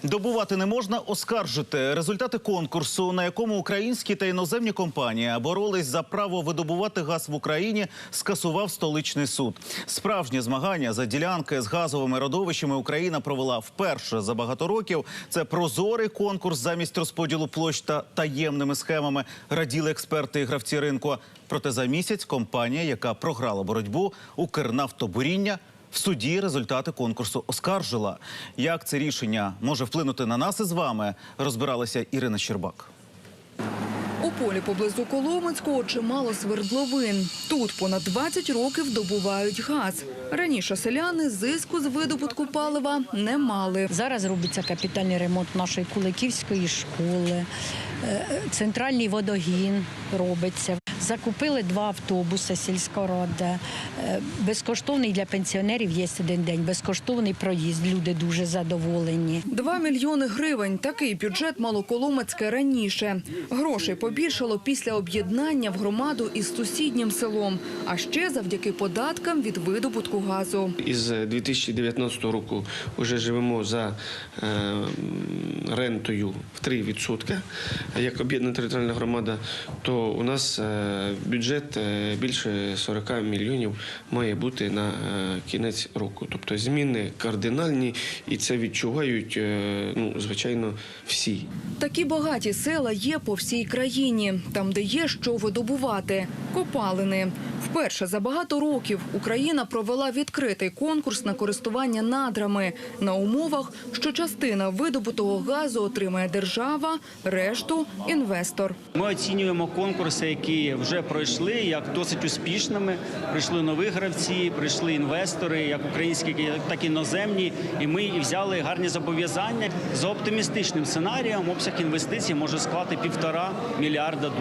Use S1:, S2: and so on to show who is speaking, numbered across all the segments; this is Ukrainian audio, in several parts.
S1: Добувати не можна, оскаржити. Результати конкурсу, на якому українські та іноземні компанії боролись за право видобувати газ в Україні, скасував столичний суд. Справжні змагання за ділянки з газовими родовищами Україна провела вперше за багато років. Це прозорий конкурс замість розподілу площ та таємними схемами, раділи експерти і гравці ринку. Проте за місяць компанія, яка програла боротьбу, «Укрнафтобуріння», в суді результати конкурсу оскаржила. Як це рішення може вплинути на нас із вами, розбиралася Ірина Щербак.
S2: У полі поблизу Коломенського чимало свердловин. Тут понад 20 років добувають газ. Раніше селяни зиску з видобутку палива не мали.
S3: Зараз робиться капітальний ремонт нашої Куликівської школи, центральний водогін робиться. Закупили 2 автобуси сільська рада. Безкоштовний для пенсіонерів є один день, безкоштовний проїзд. Люди дуже задоволені.
S2: 2 мільйони гривень – такий бюджет мало Коломенське раніше. Грошей побільшало після об'єднання в громаду із сусіднім селом, а ще завдяки податкам від видобутку газу.
S4: Із 2019 року вже живемо за рентою в 3%, як об'єднана територіальна громада, то у нас бюджет більше 40 мільйонів має бути на кінець року. Тобто зміни кардинальні, і це відчувають, звичайно, всі.
S2: Такі багаті села є по всій країні, там, де є що видобувати – копалини. Вперше за багато років Україна провела відкритий конкурс на користування надрами на умовах, що частина видобутого газу отримає держава, решту – інвестор.
S5: Ми оцінюємо конкурси, які вже пройшли, як досить успішними. Прийшли нові гравці, прийшли інвестори, як українські, так і іноземні. І ми взяли гарні зобов'язання. За оптимістичним сценарієм обсяг інвестицій може склати $1,5 мільярда.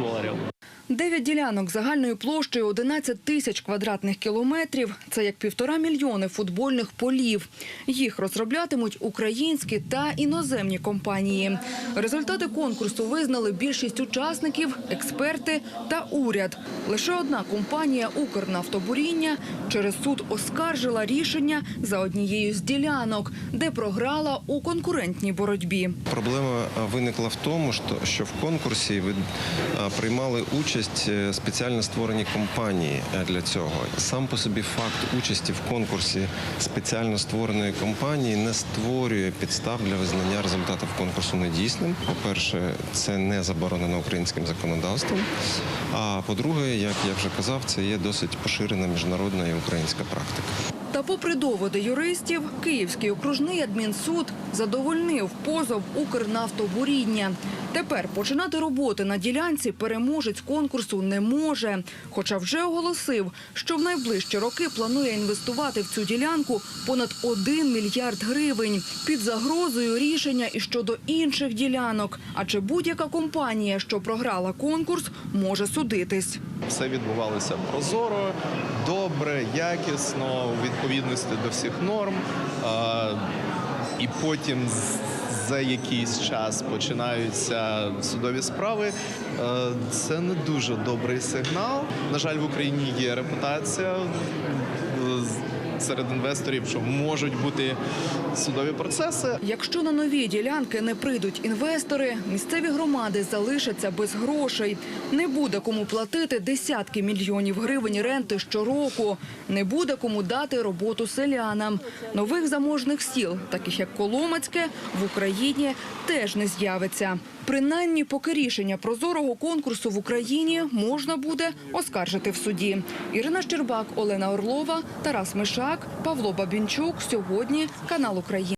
S2: 9 ділянок загальною площею 11 тисяч квадратних кілометрів – це як 1,5 мільйони футбольних полів. Їх розроблятимуть українські та іноземні компанії. Результати конкурсу визнали більшість учасників, експерти та уряд. Лише одна компанія «Укрнафтобуріння» через суд оскаржила рішення за однією з ділянок, де програла у конкурентній боротьбі.
S6: Проблема виникла в тому, що в конкурсі приймали участь спеціально створені компанії для цього. Сам по собі факт участі в конкурсі спеціально створеної компанії не створює підстав для визнання результатів конкурсу недійсним. По-перше, це не заборонено українським законодавством. А по-друге, як я вже казав, це є досить поширена міжнародна і українська практика.
S2: Та попри доводи юристів, Київський окружний адмінсуд задовольнив позов «Укрнафтобуріння». Тепер починати роботи на ділянці переможець конкурсу не може. Хоча вже оголосив, що в найближчі роки планує інвестувати в цю ділянку понад 1 мільярд гривень. Під загрозою рішення і щодо інших ділянок. А чи будь-яка компанія, що програла конкурс, може судитись?
S7: Все відбувалося прозоро, добре, якісно, у відповідності до всіх норм. І потім за якийсь час починаються судові справи. Це не дуже добрий сигнал. На жаль, в Україні є репутація серед інвесторів, що можуть бути судові процеси.
S2: Якщо на нові ділянки не прийдуть інвестори, місцеві громади залишаться без грошей. Не буде кому платити десятки мільйонів гривень ренти щороку. Не буде кому дати роботу селянам. Нових заможних сіл, таких як Коломенське, в Україні теж не з'явиться. Принаймні, поки рішення прозорого конкурсу в Україні можна буде оскаржити в суді. Ірина Щербак, Олена Орлова, Тарас Мишак, Павло Бабінчук. Сьогодні канал «Україна».